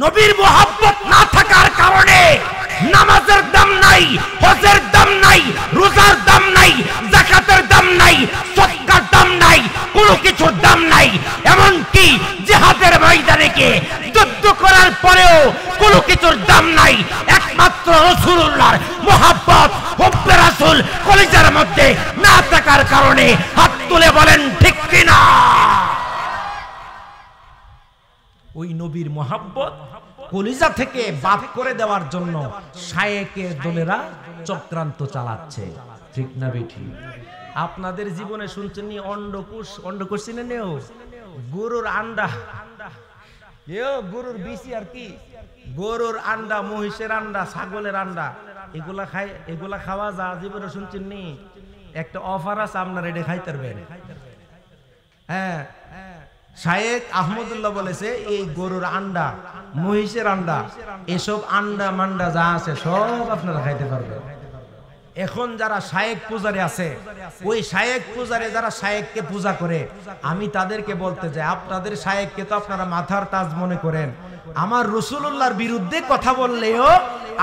নবীর মুহাব্বত না থাকার কারণে নামাজের দাম নাই, হজের দাম নাই, রোজার দাম নাই, যাকাতের দাম নাই, সদকার দাম নাই, কোনো কিছুর দাম নাই। এমনকি জিহাদের ময়দানে গিয়ে যুদ্ধ করার পরেও কোনো কিছুর দাম নাই। একমাত্র রাসূলুল্লাহর মুহাব্বত, হুব্বে রাসূল কলিজার মধ্যে না থাকার কারণে। হাত তুলে বলেন ঠিক কিনা? ওই নবীর মুহাব্বত কলিজা থেকে বাদ করে দেওয়ার জন্য শায়েকের দলেরা চক্রান্ত চালাচ্ছে, ঠিক না বেঠি? আপনাদের জীবনে শুনছেন নি অন্ডকোষ? অন্ডকোষ চিনেন নেও? গরুর আন্ডা, গরুর বিচি আর কি, গরুর আন্ডা, মহিষের আন্ডা, ছাগলের আন্ডা, এগুলা খায়, এগুলা খাওয়া যা জীবনে শুনছেন নি? একটা অফার আছে, আপনারা এটা খাইতে পারবেন। হ্যাঁ, শায়েখ আহমদুল্লাহ বলেছে এই গরুর আন্ডা, মহিষের আন্ডা, এসব আন্ডা মান্ডা যা আছে সব আপনারা খাইতে পারবেন। এখন যারা শায়েখ পূজারী আছে, ওই শায়েখ পূজারী যারা শায়েখকে পূজা করে, আমি তাদেরকে বলতে চাই, আপনাদের শায়েখকে তো আপনারা মাথার তাজ মনে করেন, আমার রাসূলুল্লাহর বিরুদ্ধে কথা বললেও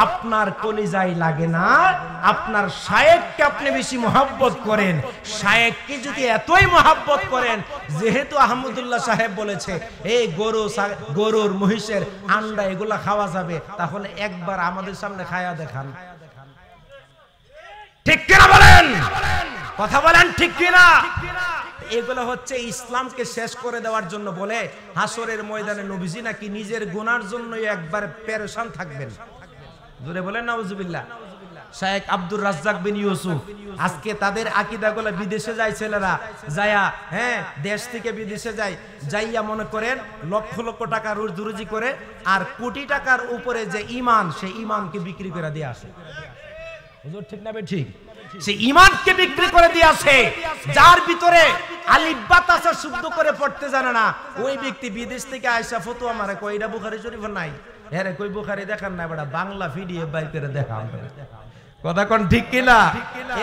আপনার কলিজায় লাগে না। আপনার শায়েখকে আপনি বেশি মহব্বত করেন। শায়েখকে যদি এতই মহব্বত করেন, যেহেতু আহমদুল্লাহ সাহেব বলেছে এই গরুর মহিষের আন্ডা এগুলা খাওয়া যাবে, তাহলে একবার আমাদের সামনে খায়া দেখান। ঠিক কিনা বলেন? কথা বলেন ঠিক কিনা? এগুলো হচ্ছে ইসলামকে শেষ করে দেওয়ার জন্য বলে হাসরের ময়দানে নবীজি নাকি নিজের গুনার জন্য একবার পেরেশান থাকবেন। জোরে বলেন নাউজুবিল্লাহ। শায়েখ আব্দুর রাজ্জাক বিন ইউসুফ, আজকে তাদের আকীদাগুলো বিদেশে যায় ছেলেরা, যায়া হ্যাঁ দেশ থেকে বিদেশে যায়, যাইয়া মনে করেন লক্ষ লক্ষ টাকা রুজি করে, আর কোটি টাকার উপরে যে ঈমান, সেই ঈমানকে বিক্রি করে দিয়ে আসে। হুজুর ঠিক না ঠিক? সে ঈমানকে বিক্রি করে দিয়ে আসে, যার ভিতরে আলিফ বা তাসা শুদ্ধ করে পড়তে জানে না। ওই ব্যক্তি বিদেশ থেকে আয়সা ফতোয়া মারে, কই এটা বুখারী শরীফ নাই, হ্যাঁ রে কই বুখারী দেখান না, বেটা বাংলা পিডিএফ বাইর করে দেখাম। কথা কোন ঠিক কিনা?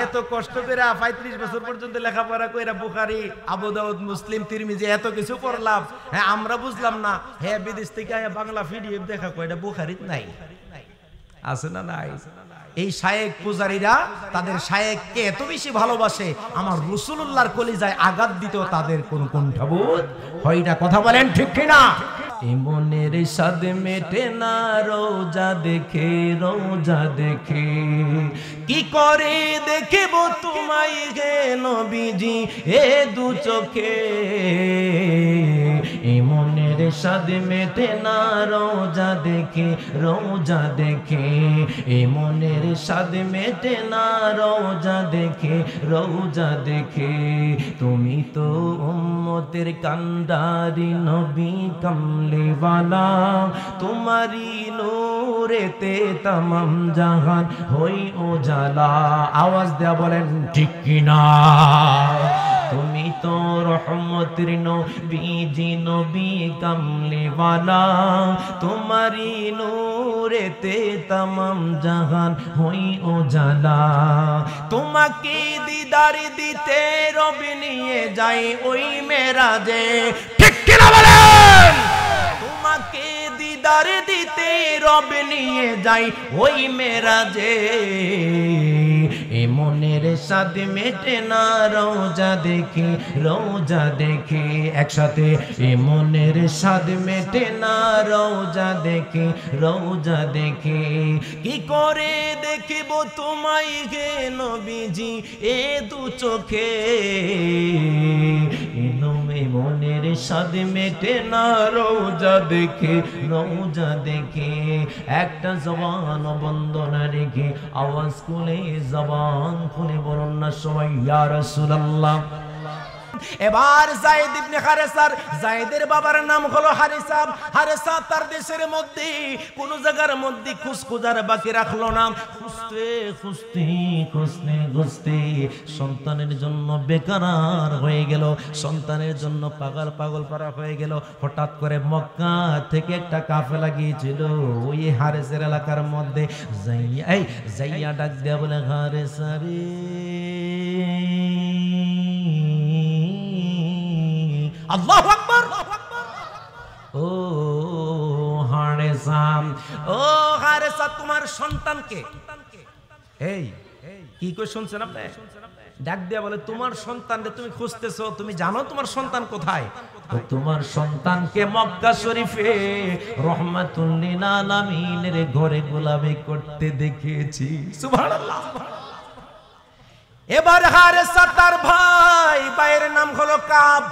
এত কষ্ট করে 35 বছর পর্যন্ত লেখাপড়া কইরা বুখারী, আবু দাউদ, মুসলিম, তিরমিজি এত কিছু পড়লাম, হ্যাঁ আমরা বুঝলাম না, হ্যাঁ বিদেশ থেকে বাংলা পিডিএফ দেখা, কই এটা বুখারীত নাই। আছে না নাই? এই শায়েখ পূজারীরা তাদের শায়েখকে এত বেশি ভালোবাসে, আমার রাসূলুল্লাহর কলিজায় আঘাত দিতেও তাদের কোন কুণ্ঠাবোধ হয় না। কথা বলেন ঠিক কিনা? মনের স্বাদ মেটে না রোজা দেখে, রোজা দেখে কি করে দেখিব তোমায় গে নবীজি এ দু চোখে। মনের স্বাদ মেটে না রোজা দেখে, রোজা দেখে মনের স্বাদ মেটে না রোজা দেখে, রোজা দেখে। তুমি তো উম্মতের কান্ডারি নবী কামলিওয়ালা, তোমারি নূরেতে तमाम জাহান হই উজালা। আওয়াজ দেয়া বলেন ঠিক কিনা? তুমি তো রহমতের নবীজি নবী কামলিওয়ালা, তোমারি নূরেতে तमाम জাহান হই উজালা। তোমাকে দিদার দিতে রব নিয়ে যাই ওই মেরাজে, ঠিক কিনা বলেন? তোমাকে দিদার দিতে রব নিয়ে যাই ওই মেরাজে। মনের স্বাদ মেটে না রোজা দেখে, রোজা দেখে। একসাথে মনের স্বাদ মেটে না রোজা দেখে, রোজা দেখে কি করে দেখিব তোমায় গে নবীজি এ দু চোখে। মনের স্বাদ মেটে না রোজা দেখে, রোজা দেখে। একটা জবান বন্ধ না রেখে আওয়াজ খুলে জবান খুলে বলুন না সবাই ইয়া রাসূলুল্লাহ। এবার যায়েদ ইবনে হারেসার, যায়েদের বাবার নাম হলো হারেসা। হারেসা তার দেশের মধ্যে কোন জায়গার মধ্যে খুঁজখুঁজার বাকি রাখলো না। খুঁজতে খুঁজতে খুঁজতে খুঁজতে সন্তানের জন্য বেকার হয়ে গেল, সন্তানের জন্য পাগল পাগল পারা হয়ে গেল। হঠাৎ করে মক্কা থেকে একটা কাফেলা গিয়েছিল ওই হারেসের এলাকার মধ্যে। যাইয়া ডাক দেয়া বলে, হারেসা রে, আল্লাহু আকবার। ও হারেসা হারেসা, ও হারেসা তোমার সন্তানকে, এই কি কই শুনছেন আপনি? ডাক দিয়া বলে তোমার সন্তানকে তুমি খুঁজতেছো, তুমি জানো তোমার সন্তান কোথায়? তোমার সন্তানকে মক্কা শরীফে রহমাতুল লিল আলামিনের ঘরে গোলামি করতে দেখেছি। সুবহানাল্লাহ। এবার হারেসা তার ভাইয়ের নাম হলো কাব,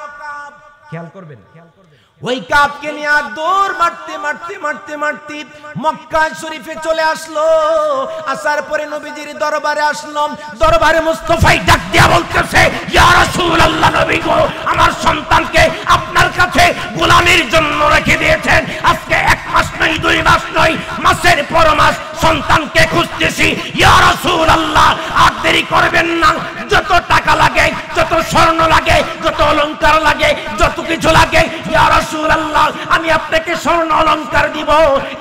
খেয়াল করবেন, ওই কাবকে নিয়ে দৌড় মারতে মারতে মারতে মারতে মক্কা শরীফে চলে আসলো। আসার পরে নবীজির দরবারে আসলো। দরবারে মুস্তাফাই ডাক দিয়া বলতেছে, ইয়া রাসূলুল্লাহ, নবী গো, আমার সন্তানকে আপনার কাছে গোলামির জন্য রেখে দিয়েছেন। আজকে 1 মাস নয়, 2 মাস নয়, মাসের পর মাস সন্তানকে খুঁজতেছি। ইয়া রাসূলুল্লাহ, আর দেরি করবেন না। যত টাকা লাগে, যত স্বর্ণ লাগে, যত অলংকার লাগে, যত কিছু লাগে, ইয়া রাসূলুল্লাহ, আমি আপনাকে স্বর্ণ অলংকার দিব,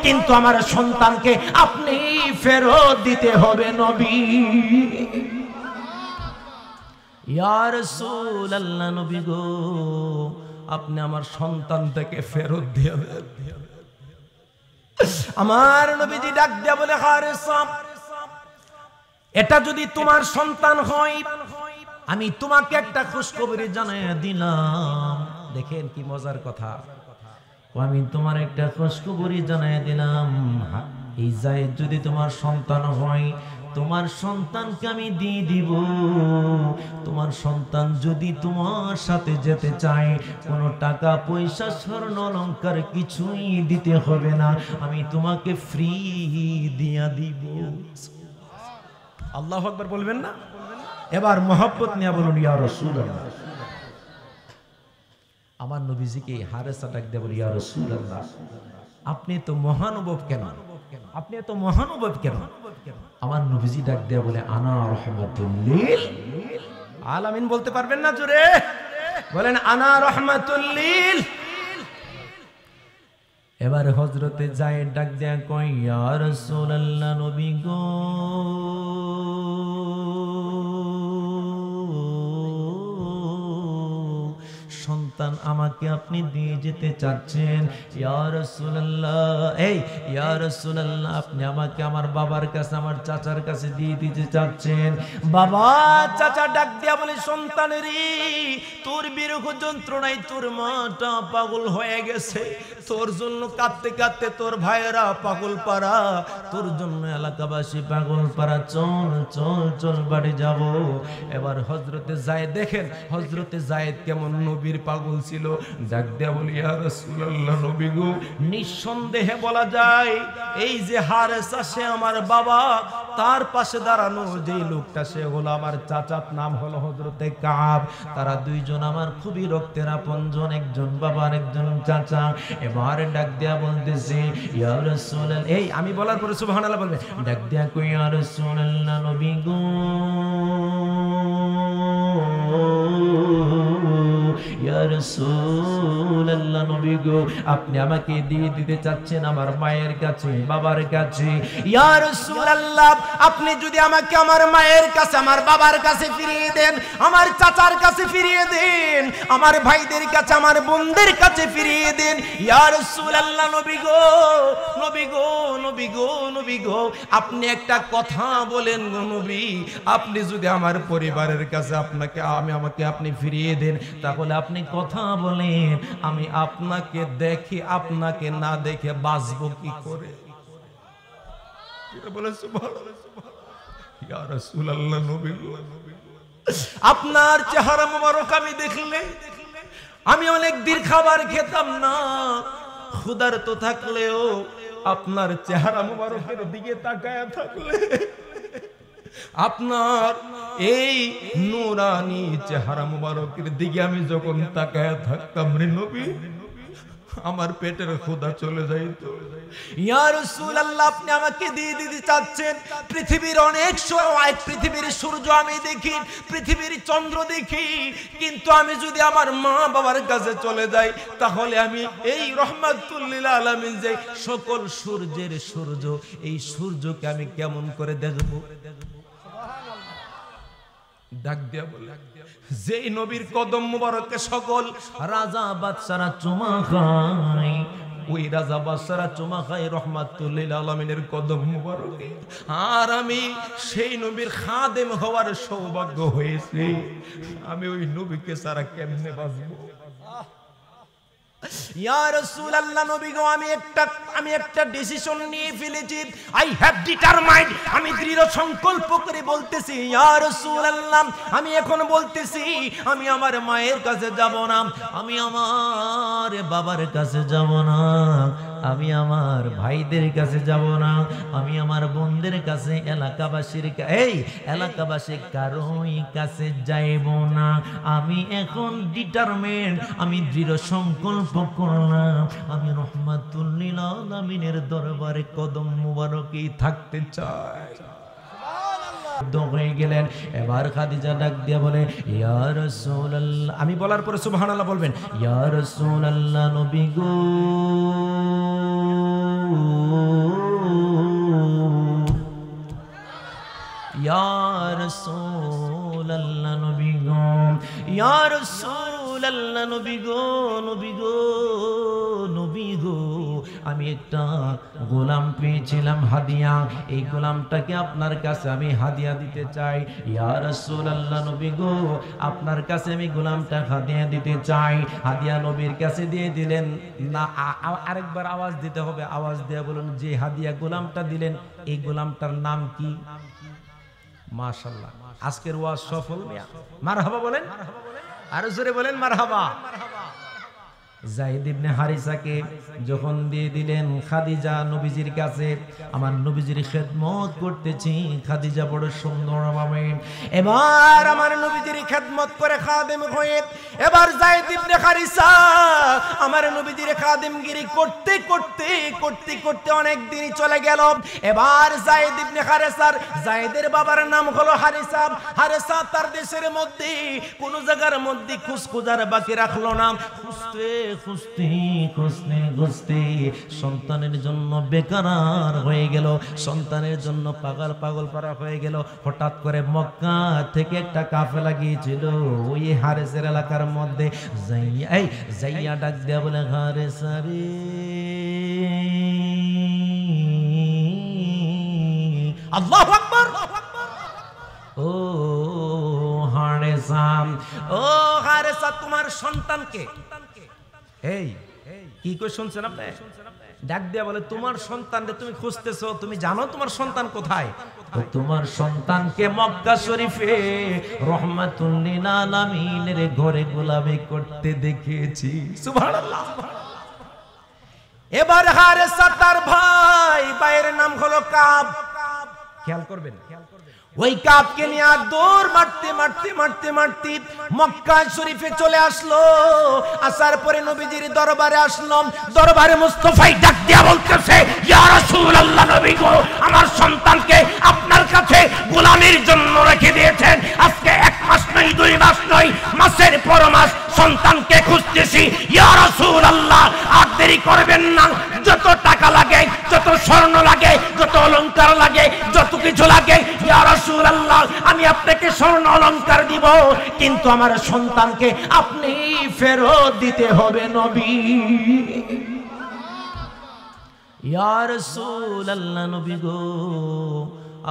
কিন্তু আমার সন্তানকে আপনি ফেরত দিতে হবে নবী। ইয়া রাসূলুল্লাহ, নবী গো, আপনি আমার সন্তানটাকে ফেরত দিয়ে দেন। আমার নবীজি ডাক দিয়া বলে, হারেসা, এটা যদি তোমার সন্তান হয়, আমি তোমাকে একটা খুশখবরি জানাইয়া দিলাম। দেখেন কি মজার কথা, আমি তোমার একটা খুশখবরি জানাইয়া দিলাম, এই যায়েদ যদি তোমার সন্তান হয়, তোমার সন্তানকে আমি দিয়ে দিব। তোমার সন্তান যদি তোমার সাথে যেতে চায়, কোনো টাকা পয়সা স্বর্ণ অলংকার কিছুই দিতে হবে না, আমি তোমাকে ফ্রি দিয়া দিব। আল্লাহু আকবার বলবেন না? এবার মহব্বত নিয়ে বলুন, ইয়া রাসূলুল্লাহ। আমার নবীজিকে হারেসা ডাক দিয়ে বলি, ইয়া রাসূলুল্লাহ, আপনি তো মহানুভব কেন, আপনি তো মহানুভব কেন? আমার নবীজি ডাক দিয়ে বলে, আনা রাহমাতুল লিল আলামিন। বলতে পারবেন না জোরে? বলেন, আনা রাহমাতুল লিল। এবার হযরতে যায়েদ ডাক দিয়া কয়, ইয়া রাসূলুল্লাহ, নবী গো, সন্তান আমাকে আপনি দিয়ে যেতে চাচ্ছেন। ইয়া রাসূলুল্লাহ, এই ইয়া রাসূলুল্লাহ, আপনি আমাকে আমার বাবার কাছে, আমার চাচার কাছে দিয়ে দিতে চাচ্ছেন। বাবা চাচা ডাক দিয়া বলে, সন্তানেরই তোর বিরহ যন্ত্রণায় তোর মাটা পাগল হয়ে গেছে, তোর জন্য কাঁদতে কাঁদতে তোর ভাইয়েরা পাগল পাড়া, তোর জন্য এলাকাবাসী পাগল পাড়া, চল চল চল বাড়ি যাব। এবার হযরতে যায়েদ, দেখেন হযরতে যায়েদ কেমন নবীর পাগল ছিল। ডাক দিয়া বলি, ইয়া রাসূলুল্লাহ, নবী গো, নিঃসন্দেহে বলা যায় এই যে হারেসা, সে আমার বাবা, তার পাশে দাঁড়ানো যে লোকটা সে হলো আমার চাচার নাম হলো হযরতে কাব। তারা দুইজন আমার খুবই রক্তের আপনজন, একজন বাবা আর একজন চাচা। এবার ডাক দিয়া বলতেছে, ইয়া রাসূলুল্লাহ, এই আমি বলার পরে সুবহানাল্লাহ বলবে। ডাক দিয়া কই, ইয়া রাসূলুল্লাহ, নবী গো, ইয়া রাসূলুল্লাহ, নবী গো, আপনি আমাকে দিয়ে দিতে চাচ্ছেন আমার মায়ের কাছে, বাবার কাছে। ইয়া রাসূলুল্লাহ, আপনি যদি আমাকে আমার মায়ের কাছে, আমার বাবার কাছে ফিরিয়ে দেন, আমার চাচার কাছে ফিরিয়ে দেন, আমার ভাইদের কাছে, আমার বোনদের কাছে ফিরিয়ে দেন। ইয়া রাসূলুল্লাহ, নবী গো, নবী গো, নবী গো, নবী গো, আপনি একটা কথা বলেন গো নবী, আপনি যদি আমার পরিবারের কাছে আমাকে আপনি ফিরিয়ে দেন, তাহলে আপনি কথা বলেন, আমি আপনাকে দেখি, আপনাকে না দেখে বাঁচবো কি করে? বলে সুবহানাল্লাহ। ইয়া রাসূলুল্লাহ, নবী গো, আপনার চেহারা মোবারক আমি দেখলে আমি অনেক দিন খাবার খেতাম না, ক্ষুধার্ত থাকলেও আপনার চেহারা মোবারকের দিকে তাকায়া থাকলে, আপনার এই নূরানি চেহারা মুবারকের দিকে আমি যখন তাকায়া থাকতাম রে নবী, আমার পেটের ক্ষুধা চলে যাইত। ইয়া রাসূলুল্লাহ, আপনি আমাকে দিয়ে দিতে চাচ্ছেন পৃথিবীর অনেক সময়, পৃথিবীর সূর্য আমি দেখি, পৃথিবীর চন্দ্র দেখি, কিন্তু আমি যদি আমার মা বাবার কাছে চলে যাই, তাহলে আমি এই রহমাতুল লিল আলামিন যে সকল সূর্যের সূর্য, এই সূর্যকে আমি কেমন করে দেখব? ডাক দিয়া বলে, যেই নবীর কদম মুবারকে সকল রাজা বাদশারা চুমা খায়, ওই রাজা বাদশারা চুমা খায় রাহমাতুল লিল আলামিনের কদম মুবারকে। আর আমি সেই নবীর খাদেম হওয়ার সৌভাগ্য হয়েছে। আমি ওই নবীকে ছাড়া কেমনে বাঁচবো? ইয়া রাসূলুল্লাহ, নবী গো, আমি একটা ডিসিশন নিয়ে ফেলেছি। আই হ্যাভ ডিটারমাইন্ড, আমি দৃঢ় সংকল্প করে বলতেছি ইয়া রাসূলুল্লাহ, আমি এখন বলতেছি আমি আমার মায়ের কাছে যাব না, আমি আমার বাবার কাছে যাব না, আমি আমার ভাইদের কাছে যাব না, আমি আমার বোনদের কাছে, এলাকাবাসী কারোই কাছে যাইব না। আমি এখন ডিটারমেন্ট, আমি দৃঢ় সংকল্প করলাম আমি রাহমাতুল লিল আলামিনের দরবারে কদম মুবারকেই থাকতে চাই। হয়ে গেলেন। এবার খাদিজা ডাক দিয়া বলে ইয়া রাসূলুল্লাহ, আমি বলার পরে সুবহানাল্লাহ বলবেন, ইয়া রাসূলুল্লাহ, নবী গো, ইয়া রাসূলুল্লাহ, নবী গো, ইয়া রাসূলুল্লাহ, নবী গো, নবী গো, নবী গো, আমি একটা গোলাম পেয়েছিলাম হাদিয়া, এই গোলামটাকে আপনার কাছে আমি হাদিয়া দিতে চাই। ইয়া রাসূলুল্লাহ, নবী গো, আপনার কাছে আমি গোলামটা হাদিয়া দিতে চাই। হাদিয়া নবীর কাছে দিয়ে দিলেন না, আরেকবার আওয়াজ দিতে হবে, আওয়াজ দিয়ে বলুন যে হাদিয়া গোলামটা দিলেন এই গোলামটার নাম কি? মাশাআল্লাহ, আজকের ওয়াজ সফল। মারহাবা বলেন, আরো জোরে বলেন মারহাবা। যায়েদ ইবনে হারিসাকে যখন দিয়ে দিলেন খাদিজা নবীজির কাছে, আমার নবীজির খেদমত করতেছি, খাদিজা বড় সুন্দর ভাবে এবার আমার নবীজির খেদমত করে খাদেম হয়ে, এবার যায়েদ ইবনে হারিসা আমার নবীজির খাদেমগিরি করতে করতে করতে করতে অনেক দিন চলে গেল। এবার যায়েদ ইবনে হারিসার, যায়েদের বাবার নাম হলো হারিসা, হারিসা তার দেশের মধ্যে কোন জায়গার মধ্যে খুঁজখুঁজার বাকি রাখলো না। খুঁজতে খুঁজতে খুঁজতে খুঁজতে সন্তানের জন্য বেকার হয়ে গেল, সন্তানের জন্য পাগল পাগল পারা হয়ে গেল। হঠাৎ করে মক্কা থেকে একটা কাফেলা গিয়েছিল ওই হারেসের এলাকার মধ্যে। যাইয়া ডাক দেয়া বলে, হারেসা রে, আল্লাহু আকবার, ও হারেসা, ও হারেসা, তোমার সন্তানকে, এই কি কই শুনছেন আপনি? ডাক দিয়া বলে, তোমার সন্তানকে তুমি খুঁজতেছো, তুমি জানো তোমার সন্তান কোথায়? তোমার সন্তানকে মক্কা শরীফে রাহমাতুল লিল আলামিনের ঘরে গোলামি করতে দেখেছি। সুবহানাল্লাহ। এবার হারেসা তার ভাইয়ের নাম হলো কাব, খেয়াল করবেন, ওই কাবকে নিয়ে দৌড় মারতে মারতে মারতে মারতে মক্কা শরীফে চলে আসলো। আসার পরে নবীজির দরবারে আসলো। দরবারে মুস্তাফাই ডাক দিয়া বলতেছে, ইয়া রাসূলুল্লাহ, নবী গো, আমার সন্তানকে আপনার কাছে গোলামির জন্য রেখে দিয়েছেন। আজকে 1 মাস নয়, 2 মাস নয়, মাসের পর মাস সন্তানকে খুঁজতেছি। ইয়া রাসূলুল্লাহ, আর দেরি করবেন না, যত টাকা লাগে, যত স্বর্ণ লাগে, যত অলংকার লাগে, যত কিছু লাগে, ইয়া রাসূলুল্লাহ, আমি আপনাকে স্বর্ণ অলংকার দিব, কিন্তু আমার সন্তানকে আপনি ফেরত দিতে হবে নবী। ইয়া রাসূলুল্লাহ, নবী গো,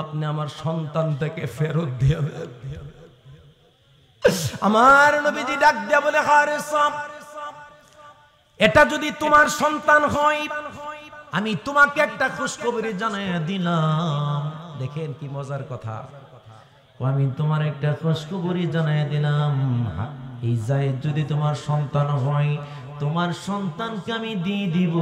আপনি আমার সন্তানটাকে ফেরত দিয়ে দেন। আমার নবীজি ডাক দিয়া বলে, হারেসা, এটা যদি তোমার সন্তান হয়, আমি তোমাকে একটা খুশখবরি জানাইয়া দিলাম। দেখেন কি মজার কথা, আমি তোমার একটা খুশখবরি জানাইয়া দিলাম, এই যায়েদ যদি তোমার সন্তান হয়, তোমার সন্তানকে আমি দিয়ে দিব।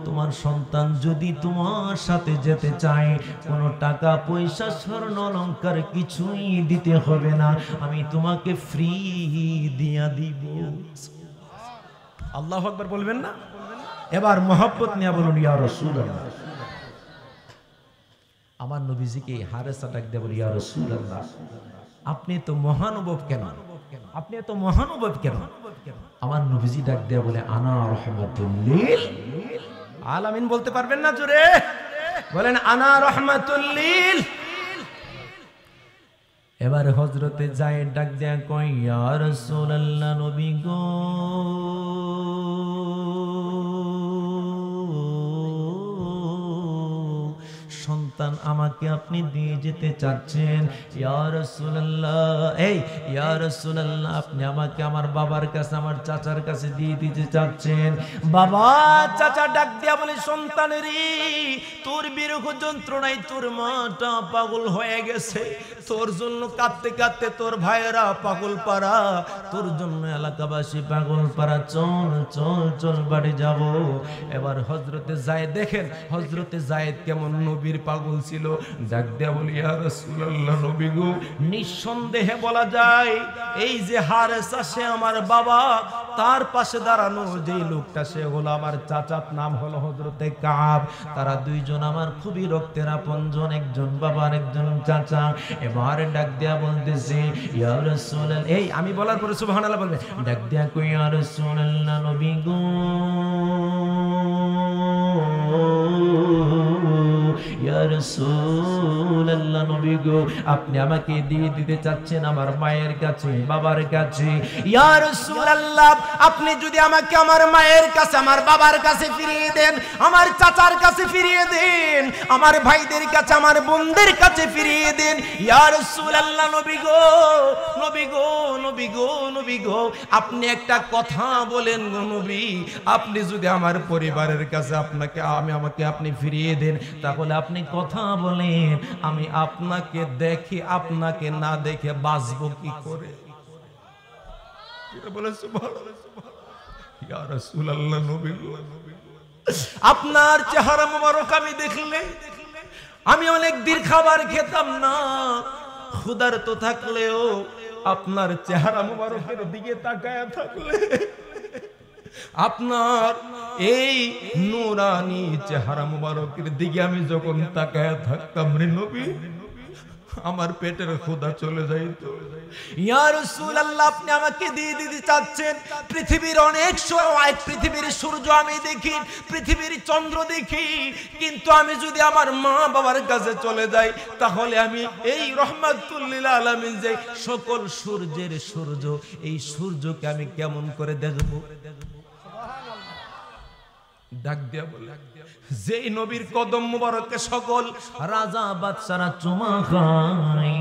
তোমার সন্তান যদি তোমার সাথে যেতে চায়, কোনো টাকা পয়সা স্বর্ণ অলংকার কিছুই দিতে হবে না, আমি তোমাকে ফ্রি দিয়া দিব। আল্লাহু আকবার বলবেন না? এবার মহব্বত নিয়ে বলুন, ইয়া রাসূলুল্লাহ। আমার নবীজিকে হারেসা ডাক দিয়ে বলি, ইয়া রাসূলুল্লাহ, আপনি তো মহানুভব কেন, আপনি এত মহানুভব কেন? আমার নবীজি ডাক দিয়ে বলে, আনা রাহমাতুল লিল আলামিন। বলতে পারবেন না জোরে? বলেন, আনা রাহমাতুল লিল। এবার হযরতে যায়েদ ডাক দেয়া কয়, ইয়া রাসূলুল্লাহ, নবী গো, সন্তান আমাকে আপনি দিয়ে যেতে চাচ্ছেন। ইয়া রাসূলুল্লাহ, এই ইয়া রাসূলুল্লাহ, আপনি আমাকে আমার বাবার কাছে, আমার চাচার কাছে দিয়ে দিতে চাচ্ছেন। বাবা চাচা ডাক দিয়া বলে, সন্তানেরই তোর বিরহ যন্ত্রণায় তোর মাটা পাগল হয়ে গেছে, তোর জন্য কাঁদতে কাঁদতে তোর ভাইয়েরা পাগল পাড়া, তোর জন্য এলাকাবাসী পাগল পাড়া, চল চল চল বাড়ি যাব। এবার হযরতে যায়েদ দেখেন, হযরতে যায়েদ কেমন নবীর পাগল ছিল। ডাক দেয়া বলি, ইয়া রাসূলুল্লাহ, নবী গো, নিঃসন্দেহে বলা যায় এই যে হারেসা, সে আমার বাবা, তার পাশে দাঁড়ানো যেই লোকটা সে হলো আমার চাচার নাম হলো হযরতে কাব। তারা দুইজন আমার খুবই রক্তের আপনজন, একজন বাবা আর একজন চাচা। এবারে ডাক দেয়া বলতেছে, ইয়া রাসূলুল্লাহ, এই আমি বলার পরে সুবহানাল্লাহ বলবে। ডাক দেয়া কই, ইয়া রাসূলুল্লাহ, নবী গো, ইয়া রাসূলুল্লাহ, নবী গো, আপনি আমাকে দিয়ে দিতে চাচ্ছেন আমার মায়ের কাছে, বাবার কাছে। ইয়া রাসূলুল্লাহ, আপনি যদি আমাকে আমার মায়ের কাছে, আমার বাবার কাছে ফিরিয়ে দেন, আমার চাচার কাছে ফিরিয়ে দেন, আমার ভাইদের কাছে, আমার বোনদের কাছে ফিরিয়ে দেন। ইয়া রাসূলুল্লাহ, নবী গো, নবী গো, নবী গো, নবী গো, আপনি একটা কথা বলেন গো নবী, আপনি যদি আমার পরিবারের কাছে আমাকে আপনি ফিরিয়ে দেন, তাহলে আপনি কথা বলেন, আমি আপনাকে দেখি, আপনাকে না দেখে বাঁচবো কি করে? বলে সুবহানাল্লাহ, ইয়া রাসূলুল্লাহ, নবী গো, আপনার চেহারা মোবারক আমি দেখলে আমি অনেক দিন খাবার খেতাম না, ক্ষুধার্ত থাকলেও আপনার চেহারা মোবারকের দিকে তাকায়া থাকলে, আপনার এই নূরানি চেহারা মুবারকের দিকে আমি যখন তাকায়া থাকতাম রে নবী, আমার পেটের ক্ষুধা চলে যাইত। ইয়া রাসূলুল্লাহ, আপনি আমাকে দিয়ে দিতে চাচ্ছেন পৃথিবীর অনেক সময়, পৃথিবীর সূর্য আমি দেখি, পৃথিবীর চন্দ্র দেখি, কিন্তু আমি যদি আমার মা বাবার কাছে চলে যাই, তাহলে আমি এই রহমাতুল লিল আলামিন যে সকল সূর্যের সূর্য, এই সূর্যকে আমি কেমন করে দেখব? ডাক দিয়া বলে, যেই নবীর কদম মুবারকে সকল রাজা বাদশারা চুমা খায়,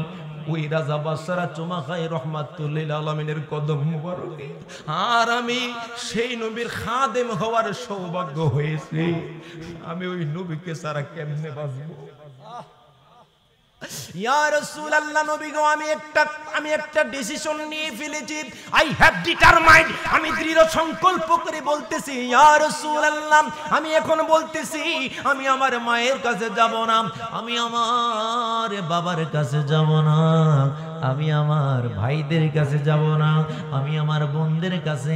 ওই রাজা বাদশারা চুমা খায় রহমাতুল লিল আলামিনের কদম মুবারকে, আর আমি সেই নবীর খাদেম হওয়ার সৌভাগ্য হয়েছে, আমি ওই নবীকে ছাড়া কেমনে বাঁচবো? ইয়া রাসূলুল্লাহ, নবী গো, আমি একটা ডিসিশন নিয়ে ফেলেছি। আই হ্যাভ ডিটারমাইন্ড, আমি দৃঢ় সংকল্প করে বলতেছি, ইয়া রাসূলুল্লাহ, আমি এখন বলতেছি, আমি আমার মায়ের কাছে যাব না, আমি আমার বাবার কাছে যাব না, আমি আমার ভাইদের কাছে যাব না, আমি আমার বোনদের কাছে,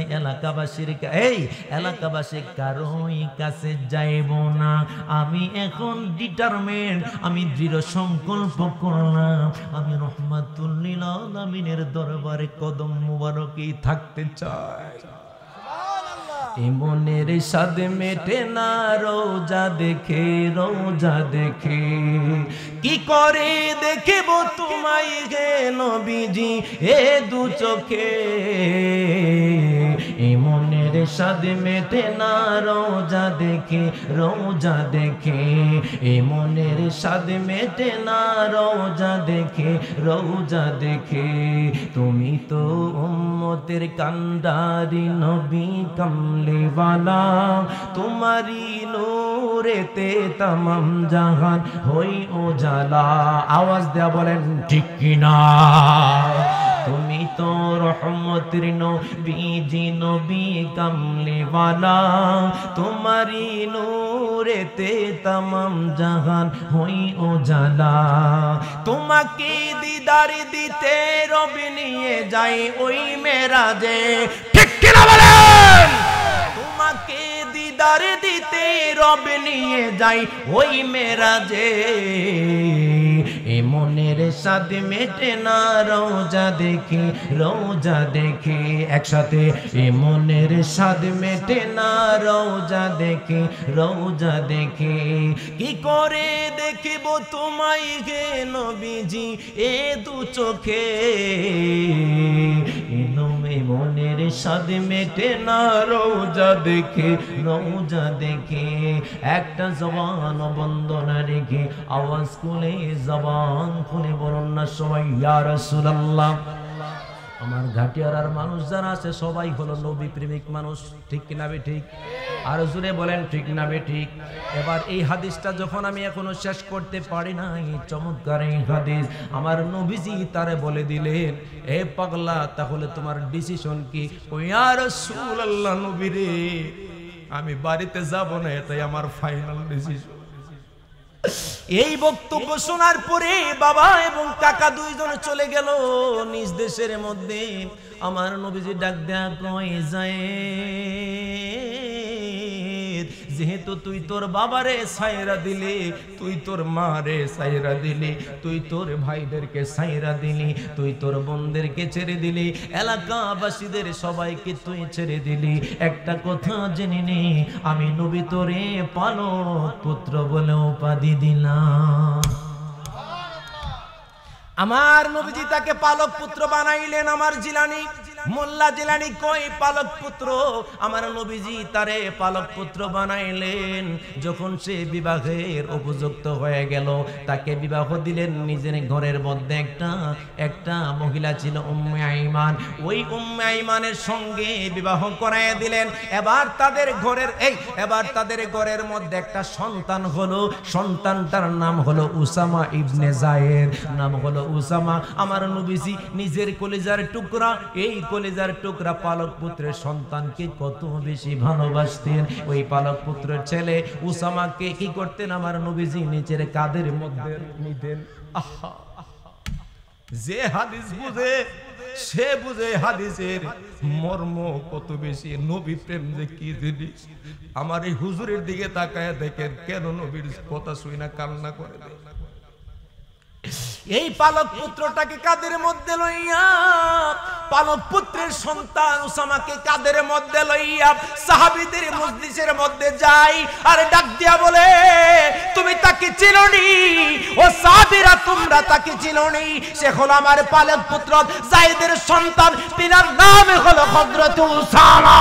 এলাকাবাসীর কারোই কাছে যাইব না। আমি এখন ডিটারমেন্ট, আমি দৃঢ় সংকল্প করলাম, আমি রহমাতুল লিল আলামিনের দরবারে কদম মুবারকেই থাকতে চাই। মনের স্বাদ মেটে না রোজা দেখে, রোজা দেখে, কি করে দেখিব তোমায় গে নবীজি এ দু চোখে, মনের স্বাদ মেটে না রোজা দেখে, রোজা দেখে, মনের স্বাদ মেটে না রোজা দেখে, রোজা দেখে, তুমি তো উম্মতের কান্ডারি নবী কামলিওয়ালা, তোমারি নূরেতে तमाम জাহান হই উজালা। আওয়াজ দেয়া বলেন ঠিক কিনা? তুমি তো রহমতের নবীজি, নবী কামলিওয়ালা, তোমারি নূরেতে तमाम জাহান হই উজালা। তোমাকে দিদার দিতে রব নিয়ে যাই ওই মেরাজে, ঠিক কিনা বলেন? তোমাকে দিদার দিতে রব নিয়ে যাই ওই মেরাজে, এ মনের স্বাদ মেটে না রোজা দেখে, রোজা দেখে। একসাথে, এ মনের স্বাদ মেটে না রোজা দেখে, রোজা দেখে। কি করে দেখিব তোমায় গে নবীজি এ দু চোখে, এ মনের স্বাদ মেটে না রোজা দেখে, রোজা দেখে। একটা জবান বন্ধ না রেখে আওয়াজ খুলে জবান খুলে বলুন না সবাই ইয়া রাসূলুল্লাহ। আমার ঘাটিয়ার মানুষ যারা আছে সবাই হলো নবী প্রেমিক মানুষ, ঠিক কিনা বে ঠিক? আর জোরে বলেন ঠিক না বে ঠিক? এবার এই হাদিসটা যখন আমি এখনো শেষ করতে পারি না, এই চমৎকার এই হাদিস আমার নবীজি তারে বলে দিলেন, এ পাগলা তাহলে তোমার ডিসিশন কি? ও ইয়া রাসূলুল্লাহ, নবী রে আমি বাড়িতে যাব না, এটাই আমার ফাইনাল ডিসিশন। এই বক্তব্য শোনার পরে বাবা এবং কাকা দুইজন চলে গেল নিজ দেশের মধ্যে। আমার নবীজি ডাক দেয়া কয় যায়, যেহেতু তুই তোর বাবারে সাইরা দিলি, তুই তোর মারে সাইরা দিলি, তুই তোর ভাইদেরকে সাইরা দিলি, তুই তোর বোনদেরকে ছেড়ে দিলি, এলাকাবাসীদের সবাইকে তুই ছেড়ে দিলি, একটা কথা জেনে নে, আমি নবী তোরে পালক পুত্র বলে উপাধি দিলাম। আমার নবীজি তাকে পালক পুত্র বানাইলেন। আমার জিলানী মোল্লা জিলানী কই পালক পুত্র, আমার নবীজি তারে পালক পুত্র বানাইলেন। যখন সে বিবাহের উপযুক্ত হয়ে গেল, তাকে বিবাহ দিলেন নিজের ঘরের মধ্যে। একটা মহিলা ছিল উম্মে আইমান, ওই উম্মে আইমানের সঙ্গে বিবাহ করাইয়া দিলেন। এবার তাদের ঘরের মধ্যে একটা সন্তান হলো। সন্তানটার নাম হলো উসামা ইবনে যায়েদ, নাম হলো উসামা। আমার নবীজি নিজের কলিজার টুকরা, এই কলিজার টুকরা পালক পুত্রের সন্তানকে কত বেশি ভালোবাসতেন। ওই পালক পুত্রের ছেলে উসামাকে কি করতেন আমার নবীজি নিজের কাঁধের মধ্যে নিতেন। আহা, যে হাদিস বুঝে সে বুঝে হাদিসের মর্ম কত বেশি। নবী প্রেম যে কি জিনিস, আমার এই হুজুরের দিকে তাকায় দেখেন কেন নবীর কথা শুই না কান্না করে দেয়। এই পালক পুত্রটাকে কাদের মধ্যে লইয়া, পালক পুত্রের সন্তান উসামাকে কাদের মধ্যে লইয়া সাহাবীদের মজলিসের মধ্যে যাই আর ডাক দিয়া বলে, তুমি তাকে চিনোনি? ও সাহাবীরা তোমরা তাকে চিনোনি? সে হলো আমার পালক পুত্র যায়েদের সন্তান, তিনার নাম হলো হযরত উসামা।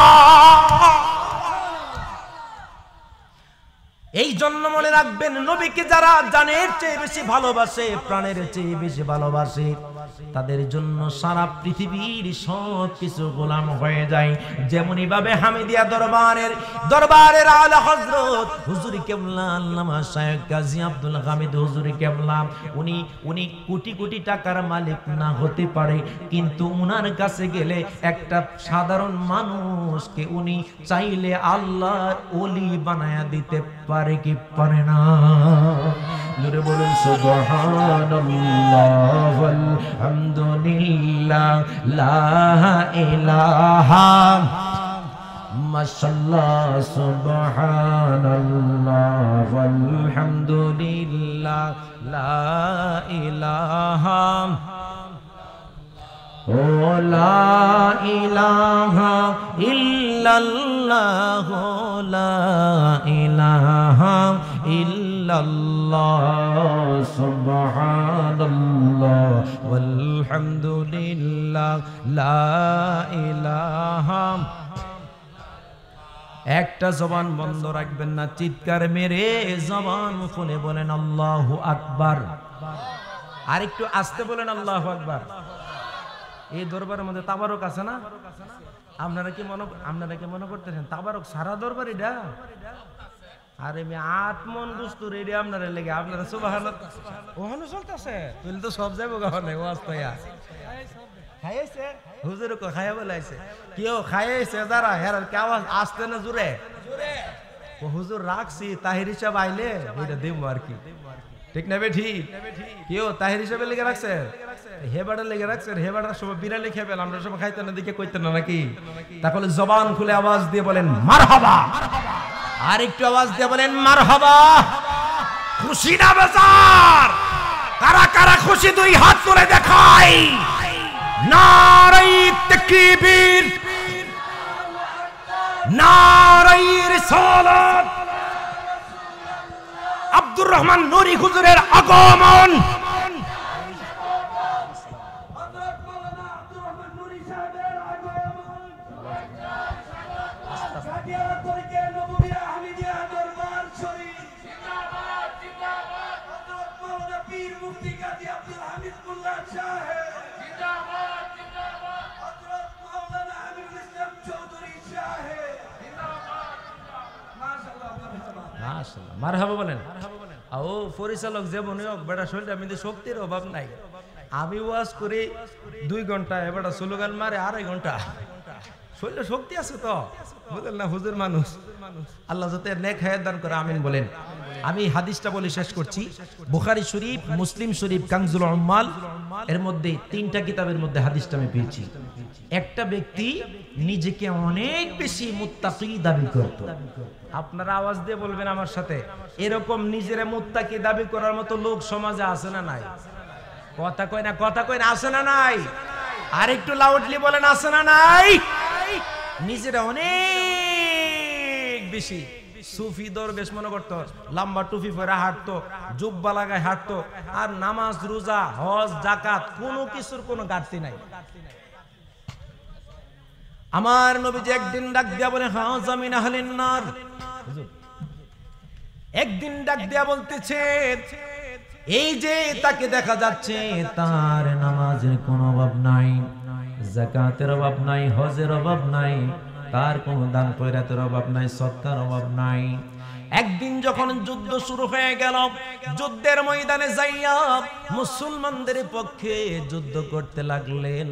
এই জন্য মনে রাখবেন, নবীকে যারা জানের চেয়ে বেশি ভালোবাসে, প্রাণের চেয়ে বেশি ভালোবাসে, তাদের জন্য সারা পৃথিবীর সব কিছু গোলাম হয়ে যায়। যেমনি ভাবে হামিদিয়া দরবারের আলা হযরত হুজুর কেবলা আল্লামা শায়খ গাজী আব্দুল হামিদ হুজুর কেবলা, উনি কোটি কোটি টাকার মালিক না হতে পারে, কিন্তু উনার কাছে গেলে একটা সাধারণ মানুষকে উনি চাইলে আল্লাহর ওলি বানায়া দিতে পারে কি পারে না? জোরে বলুন সুবহানাল্লাহ আলহামদুলিল্লাহ লা ইলাহা মাশাআল্লাহ সুবহানাল্লাহ আলহামদুলিল্লাহ লা ইলাহা ও লা ইলাহা ইল্লাল্লাহ লা ইলাহা ইল্লাল্লাহ সুবহানাল্লাহ ওয়ালহামদুলিল্লাহ লা ইলাহা। একটা জবান বন্ধ রাখবেন না, চিৎকার মেরে জবান খুলে বলেন আল্লাহু আকবার। আর একটু আস্তে বলেন আল্লাহু আকবার। এই দরবারের মধ্যে তাবারক আছে না? আপনারা কি মনে করতেছেন তাবারক সারা দরবার এটা? আরে মে আত্মন গুস্তু রেডি আপনারা লেগে, আপনারা সুবহানাল্লাহ ওখানে চলতেছে, তুই তো সব যাবো গানে ওয়াজ তয়া খাইছে হুজুর কো খায়া বলাইছে, কেউ খাইছে যারা হেরার কি আওয়াজ আসতে না জোরে ও হুজুর রাখছি তাহির হিসাব আইলে এটা দেব আর কি, ঠিক না? ঠিক কেউ তাহির হিসাবে লেগে রাখছে, হেবাটা লেগে রাখছেন, হেবাটা সব বিড়ালে খেয়ে আমরা সব খাইতেন না, দিকে কইতেন না নাকি? তাহলে জবান খুলে আওয়াজ দিয়ে বলেন মারহাবা, আর একটু আওয়াজ দিয়ে বলেন মারহাবা। খুশি না বেজার? কারা কারা খুশি দুই হাত তুলে দেখাই। নারায়ে তাকবীর, নারায়ে রিসালাত। আব্দুর রহমান নুরি হুজুরের আগমন। মারহাবা বলেন। ও পরিচালক যেমন হোক বেটা শরীরটা মধ্যে শক্তির অভাব নাই। আমি ওয়াজ করি 2 ঘন্টা, এবারটা স্লোগান মারে 2.5 ঘন্টা। শরীরে শক্তি আছে তো, বুঝলেন না? হুজুর মানুষ, আল্লাহ যাতে নেক হায়াত দান করে, আমিন বলেন। আমি হাদিসটা বলে শেষ করছি। বুখারী শরীফ, মুসলিম শরীফ, কানজুল উম্মাল এর মধ্যে 3টা কিতাবের মধ্যে হাদিসটা আমি পেয়েছি। একটা ব্যক্তি নিজেকে অনেক বেশি মুত্তাকি দাবি করত। আপনারা আওয়াজ দিয়ে বলবেন আমার সাথে, এরকম নিজেরে মুত্তাকি দাবি করার মতো লোক সমাজে আছে না নাই? কথা কয় না, কথা কয় না, আছে না নাই? আর একটু লাউডলি বলেন, আছে না নাই? নিজেরা অনেক বেশি সুফি দরবেশ মনে করতো, লম্বা টুপি পরে হাঁটতো, জুব্বা লাগায় হাঁটতো, আর নামাজ রোজা হজ যাকাত কোনো কিছুর কোনো ঘাটতি নাই। আমার নবীজি একদিন ডাক দিয়া বলে, হ্যাঁ জামিন আহলিন নার। একদিন ডাক দিয়া বলতেছে, এই যে তাকে দেখা যাচ্ছে, তার নামাজের কোনো অভাব নাই, যাকাতের অভাব নাই, হজের অভাব নাই, তার কোনো দান খয়রাতের অভাব নাই, সদকার অভাব নাই। একদিন যখন যুদ্ধ শুরু হয়ে গেল, যুদ্ধের ময়দানে যাইয়া মুসলমানদের পক্ষে যুদ্ধ করতে লাগলেন।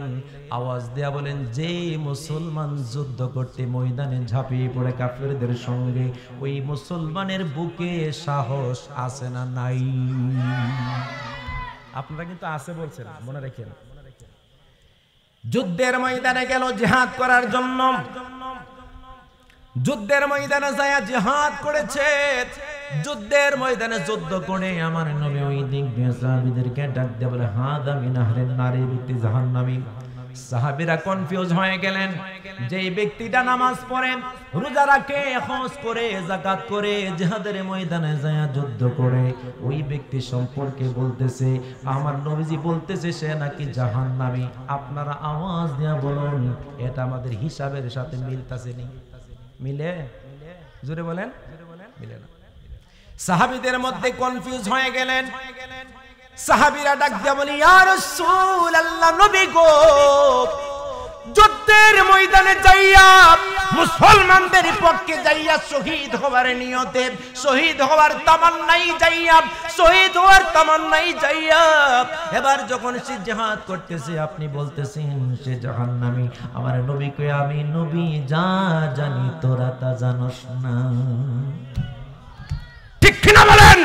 আওয়াজ দেয়া বলেন, যে মুসলমান যুদ্ধ করতে ময়দানে ঝাঁপিয়ে পড়ে কাফেরদের সঙ্গে, ওই মুসলমানের বুকে সাহস আছে না নাই? আপনারা কিন্তু আছে বলছেন, মনে রাখেন। যুদ্ধের ময়দানে গেল জিহাদ করার জন্য, যুদ্ধের ময়দানে যায় জিহাদ করেছে। যুদ্ধের ময়দানে যুদ্ধ করে আমার নবী ওই দিক দিয়ে সাহাবীদেরকে ডাক দিয়ে বলে, হাদা মিন আহলিন নার, এই ব্যক্তি জাহান্নামী। সাহাবীরা কনফিউজ হয়ে গেলেন। যে ব্যক্তিটা নামাজ পড়ে, রোজা রাখে, হজ করে, যাকাত করে, জিহাদের ময়দানে যায় যুদ্ধ করে, ওই ব্যক্তি সম্পর্কে বলতেছে, আমার নবীজি বলতেছে সে নাকি জাহান্নামী। আপনারা আওয়াজ দিয়ে বলুন, এটা আমাদের হিসাবের সাথে মিলতাছে নি? মিলে? জোরে বলেন, মিলে না। সাহাবীদের মধ্যে কনফিউজ হয়ে গেলেন। সাহাবীরা ডাক দিয়া বলি, ইয়া রাসূলুল্লাহ, নবী গো, যুদ্ধের ময়দানে যাইয়া মুসলমানদের পক্ষে যাইয়া শহীদ হওয়ার নিয়তে, শহীদ হওয়ার তামান্নাই যাইয়া, শহীদ হওয়ার তামান্নাই যাইয়া, এবার যখন সে জিহাদ করতেছে আপনি বলতেছেন সে জাহান্নামী। আমার নবী কই, আমি নবী যা জানি তোরা তা জানোস না। ঠিক কিনা বলেন?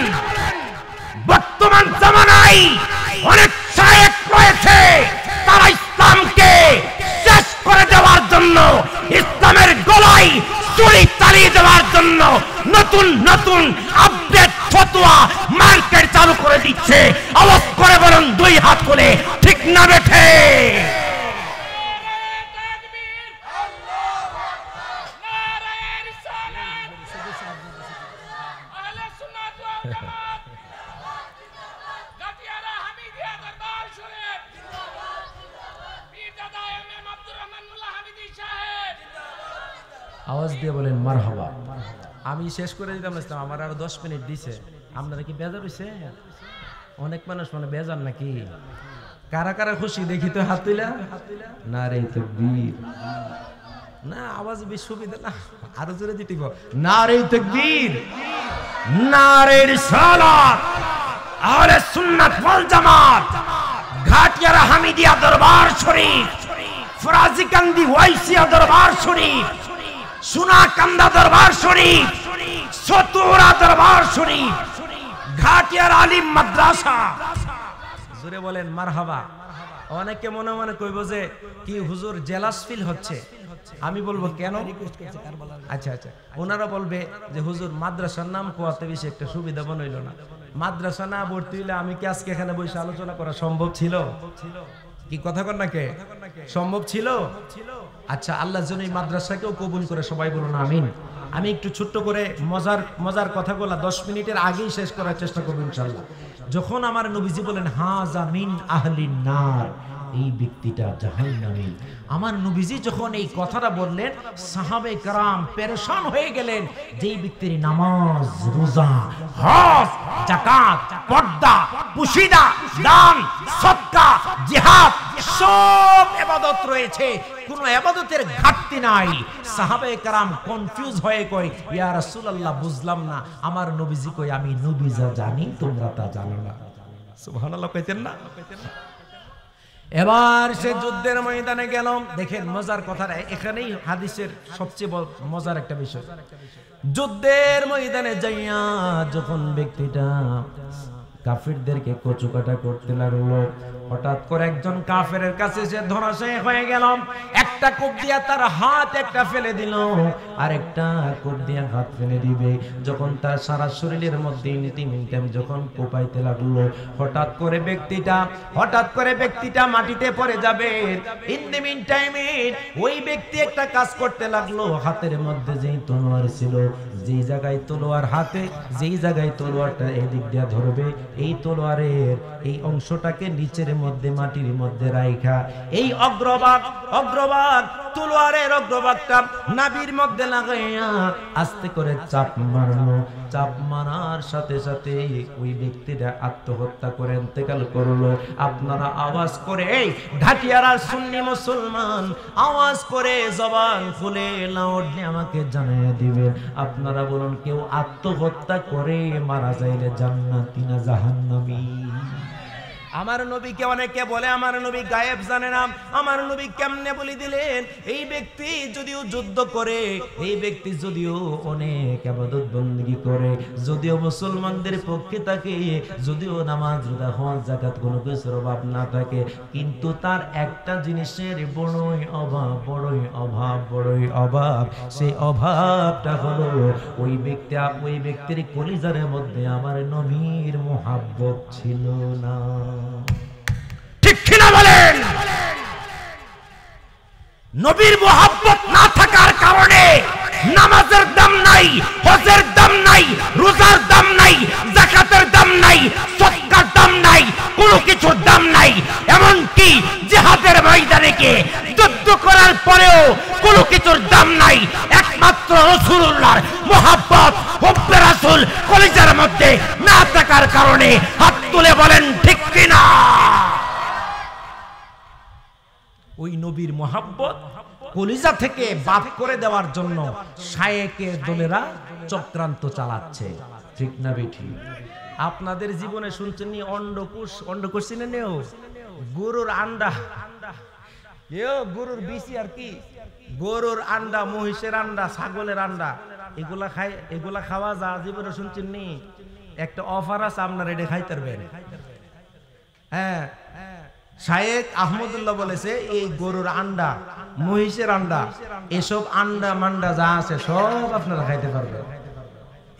বর্তমান জামানায় অনেক শায়েখ রয়েছে, তারা ইসলামকে শেষ করে দেওয়ার জন্য, ইসলামের গলায় ছুরি চালিয়ে দেওয়ার জন্য নতুন নতুন আপডেট ফতোয়া মার্কেট চালু করে দিচ্ছে। আওয়াজ করে বলুন, 2 হাত তুলে, ঠিক না বেঠে? আওয়াজ দিয়ে বলেন মারহাবা। আমি শেষ করে দিতাম না, আমার আরো 10 মিনিট দিছে। আপনারা কি বেজার হইছে? অনেক মানুষ মানে বেজার নাকি? কারা কারা খুশি দেখি তো হাত তুলা। নারে তাকবীর। না আওয়াজ বেশি সুবিধা না, আরো জোরে দিতে হবে। নারে তাকবীর, নারে রিসালাত, আহলে সুন্নাত ওয়াল জামাত, ঘাটিয়ারা হামিদিয়া দরবার শরীফ, ফরাজিকান্দি ওয়াইসিয়া দরবার শরীফ, সোনাকান্দা দরবার শরীফ, সতুরা দরবার শরীফ, ঘাটিয়ার আলিম মাদ্রাসা। জোরে বলেন মারহাবা। অনেকে মনে মনে কইব যে কি হুজুর জেলাস ফিল হচ্ছে। আমি বলবো কেন? আচ্ছা আচ্ছা, ওনারা বলবে যে হুজুর মাদ্রাসার নাম কোয়াতে বেশি একটা সুবিধা বানাইলো না। মাদ্রাসা না ভর্তি হইলে আমি কি আজকে এখানে বসে আলোচনা করা সম্ভব ছিল? কি কথা কর না কে? সম্ভব ছিল? আচ্ছা, আল্লাহ যেন এই মাদ্রাসাকেও কবুল করে, সবাই বলুন আমিন। আমি একটু ছোট্ট করে মজার কথাগুলো 10 মিনিটের আগেই শেষ করার চেষ্টা করব ইনশাআল্লাহ। যখন আমার নবীজি বলেন হাযা মিন আহলিন নার, এই ব্যক্তিটা জাহান্নামী, আমার নবীজি যখন এই কথাটা বললেন সাহাবায়ে কেরাম পেরেশান হয়ে গেলেন। যেই ব্যক্তির নামাজ, রোজা, হজ, যাকাত, পর্দা, পুশিদা, দান, সদকা, জিহাদ সব ইবাদত রয়েছে, কোন ইবাদতের ঘাটতি নাই। সাহাবায়ে কেরাম কনফিউজ হয়ে কয় ইয়া রাসূলুল্লাহ বুঝলাম না, আমার নবীজি কই আমি নবী যা জানি তোমরা তা জানো না। সুবহানাল্লাহ কইতেন না? এবার সে যুদ্ধের ময়দানে গেল। দেখেন মজার কথাটা এখানেই হাদিসের সবচেয়ে মজার একটা বিষয়। যুদ্ধের ময়দানে যাইয়া যখন ব্যক্তিটা কাফিরদেরকে কচুকাটা করতে লাগলো, হঠাৎ করে একজন কাফেরের কাছে সে ধরাশায়ী হয়ে গেল। একটা কোপ দিয়া তার হাত একটা ফেলে দিল, আর একটা কোপ দিয়া হাত ফেলে দিবে। যখন তার সারা শরীরের মধ্যে ইনটিম যখন কোপাইতে লাগলো, হঠাৎ করে ব্যক্তিটা মাটিতে পড়ে যাবে। ইন দ্য মিন টাইমে ওই ব্যক্তি একটা কাজ করতে লাগলো। হাতের মধ্যে যেই তলোয়ার ছিল, যেই জায়গায় তলোয়ার হাতে, যেই জায়গায় তলোয়ারটা এদিক দিয়া ধরবে, এই তলোয়ারের এই অংশটাকে নিচের মধ্যে মাটির মধ্যে রাইখা এই অগ্রভাগ তলোয়ারের অগ্রভাগটা নাভির মধ্যে লাগাইয়া আস্তে করে চাপ মারলো। চাপ মারার সাথে সাথে ওই ব্যক্তিটা আত্মহত্যা করে ইন্তেকাল করলো। আপনারা আওয়াজ করে, এই ঢাকিয়ারা সুন্নি মুসলমান আওয়াজ করে জবান খুলে লাউডলি আমাকে জানিয়ে দিবেন, আপনারা বলুন কেউ আত্মহত্যা করে মারা যাইলে জান্নাতি না জাহান্নামী? আমার নবীকে অনেকে বলে আমার নবী গায়েব জানে না। আমার নবী কেমনে বলে দিলেন? এই ব্যক্তি যদিও যুদ্ধ করে, এই ব্যক্তি যদিও অনেক ইবাদত বندگی করে, যদিও মুসলমানদের পক্ষে থাকে, যদিও নামাজ, রোজা, হজ, যাকাত কোনো কিছুর অভাব না থাকে, কিন্তু তার একটা জিনিসের বড়ই অভাব। সেই অভাবটা হলো ওই ব্যক্তির কলিজার মধ্যে আমার নবীর মুহাব্বত ছিল না। ঠিক কিনা বলেন? নবীর মুহাব্বত না থাকার কারণে নামাজের দাম নাই, হজের দাম নাই, রোজার দাম নাই, যাকাতের দাম নাই, সদকার দাম নাই, কোনো কিছুর দাম নাই। এমনকি জিহাদের ময়দানে গিয়ে যুদ্ধ করার পরেও কোনো কিছুর দাম নাই। একমাত্র রাসূলুল্লাহর মুহাব্বত, হুব্বে রাসূল কলিজার মধ্যে না থাকার কারণে। হাত তুলে বলেন ঠিক কিনা? ওই নবীর মুহাব্বত কলিজা থেকে বাদ করে দেওয়ার জন্য শায়েকের দলেরা চক্রান্ত চালাচ্ছে। ঠিক না বেঠি? আপনাদের জীবনে শুনছেন নি অন্ডকোষ চিনেন? গরুর আন্ডা, গরুর বিচি আর কি, গরুর আন্ডা, মহিষের আন্ডা, ছাগলের আন্ডা, এগুলা খাওয়া যা জীবনে শুনছেন নি? একটা অফার আছে, আপনারা এটা খাইতে পারবেন। হ্যাঁ, শায়েখ আহমদুল্লাহ বলেছে এই গরুর আন্ডা, মহিষের আন্ডা, এসব আন্ডা মান্ডা যা আছে সব আপনারা খাইতে পারবেন।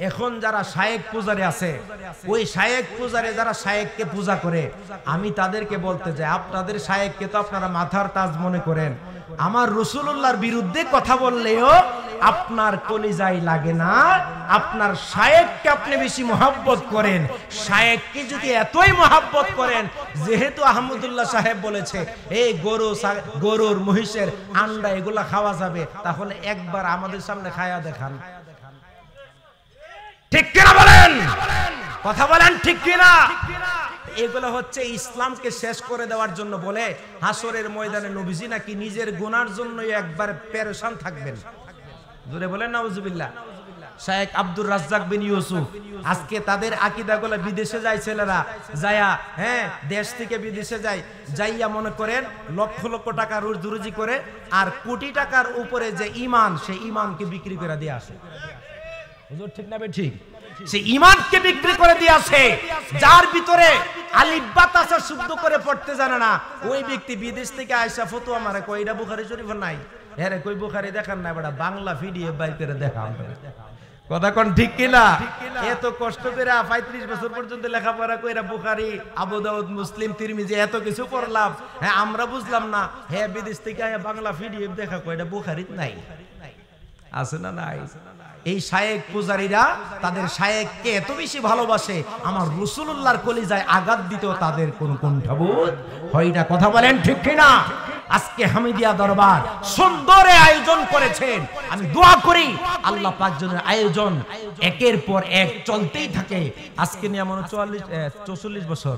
এখন যারা শায়েখ পূজারী আছে, ওই শায়েখ পূজারী যারা শায়েখকে পূজা করে, আমি তাদেরকে বলতে চাই আপনাদের শায়েখকে তো আপনারা মাথার তাজ মনে করেন, আমার রাসূলুল্লাহর বিরুদ্ধে কথা বললেও আপনার কলিজায় লাগে না। আপনার শায়েখকে আপনি বেশি মহব্বত করেন। শায়েখকে যদি এতই মহব্বত করেন, যেহেতু আহমদুল্লাহ সাহেব বলেছে এই গরুর মহিষের আন্ডা এগুলা খাওয়া যাবে, তাহলে একবার আমাদের সামনে খায়া দেখান। ঠিক কিনা বলেন? কথা বলেন ঠিক কিনা? এগুলো হচ্ছে ইসলামকে শেষ করে দেওয়ার জন্য বলে হাসরের ময়দানে নবীজি নাকি নিজের গুনার জন্য একবার পেরেশান থাকবেন। জোরে বলেন নাউজুবিল্লাহ। শায়েখ আব্দুর রাজ্জাক বিন ইউসুফ, আজকে তাদের আকীদাগুলো বিদেশে যায় ছেলেরা, যায়া দেশ থেকে বিদেশে যাইয়া মনে করেন লক্ষ লক্ষ টাকা রুজি করে, আর কোটি টাকার উপরে যে ঈমান, সেই ঈমানকে বিক্রি করে দিয়ে আসে। হুজুর ঠিক না ঠিক? সে ঈমানকে বিক্রি করে দিয়ে আসে। যার ভিতরে আলিফ বা তা শুদ্ধ করে পড়তে জানে না, ওই ব্যক্তি বিদেশ থেকে আয়েশা ফতোয়া মারে, কই এটা বুখারী শরীফে নাই, এরে কই বুখারী দেখান না বড় বাংলা পিডিএফ বাই করে দেখান কথা কোন ঠিক কিনা এত কষ্ট করে 35 বছর পর্যন্ত লেখাপড়া কইরা বুখারী আবু দাউদ মুসলিম তিরমিজি এত কিছু পড়লাম হ্যাঁ আমরা বুঝলাম না হ্যাঁ বিদেশ থেকে বাংলা পিডিএফ দেখা কয়টা বুখারীত নাই আছে না নাই এই শায়েখ পূজারীরা তাদের শায়েখকে এত বেশি ভালোবাসে আমার রাসূলুল্লাহর কলিজায় আঘাত দিতেও তাদের কোন কুণ্ঠাবোধ হয় না কথা বলেন ঠিক কিনা আজকে হামিদিয়া দরবার সুন্দর আয়োজন করেছেন আমি দোয়া করি আল্লাহ পাক যেন আয়োজন একের পর এক চলতেই থাকে আজকে নিয়ে আমার 44 বছর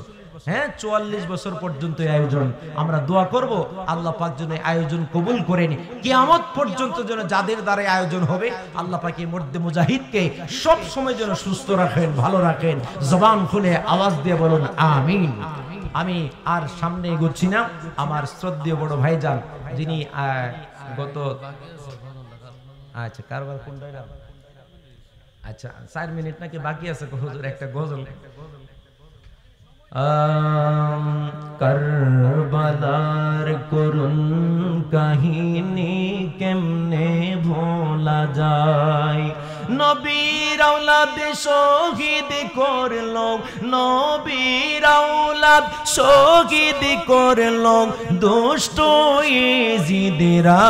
হ্যাঁ 44 বছর পর্যন্ত আয়োজন আমরা দোয়া করব আল্লাহ পাক যেন আয়োজন কবুল করেন কিয়ামত পর্যন্ত যেন যাদের দ্বারা আয়োজন হবে আল্লাহ পাক এই মর্দে মুজাহিদকে সব সময় যেন সুস্থ রাখেন ভালো রাখেন জবান খুলে আওয়াজ দিয়ে বলুন আমিন আমি আর সামনে এগোচ্ছি না আমার শ্রদ্ধেয় বড় ভাইজান যিনি গত আচ্ছা কারবার কোনটা আচ্ছা 4 মিনিট নাকি বাকি আছে হুজুর একটা গজল কারবালার করুন কাহিনী কেমনে ভোলা যায় নবীর আওলাদ শহীদ করলো নবীর আওলাদ শহীদ করলো দুষ্ট ইজিদেরা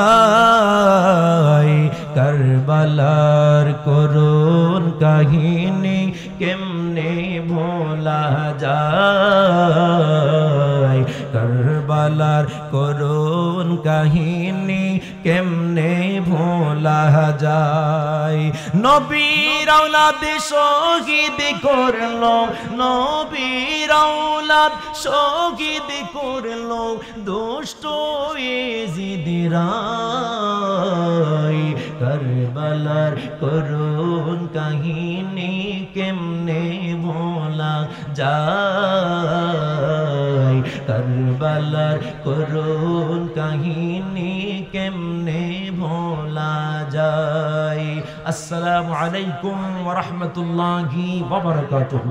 কারবালার করুন কাহিনী কেমনে ভোলা যায় কারবালার করুন কাহিনী কেমনে ভোলা যায় নবীর আওলাদ শহীদ করলো নবীর আওলাদ শহীদ করলো দুষ্ট ইজিদেরা কারবালার করুন কাহিনী কেমনে ভোলা যায় কারবালার করুন কাহিনী কেমনে ভোলা যায় আসসালামু আলাইকুম ওয়া রাহমাতুল্লাহি ওয়া বারাকাতুহু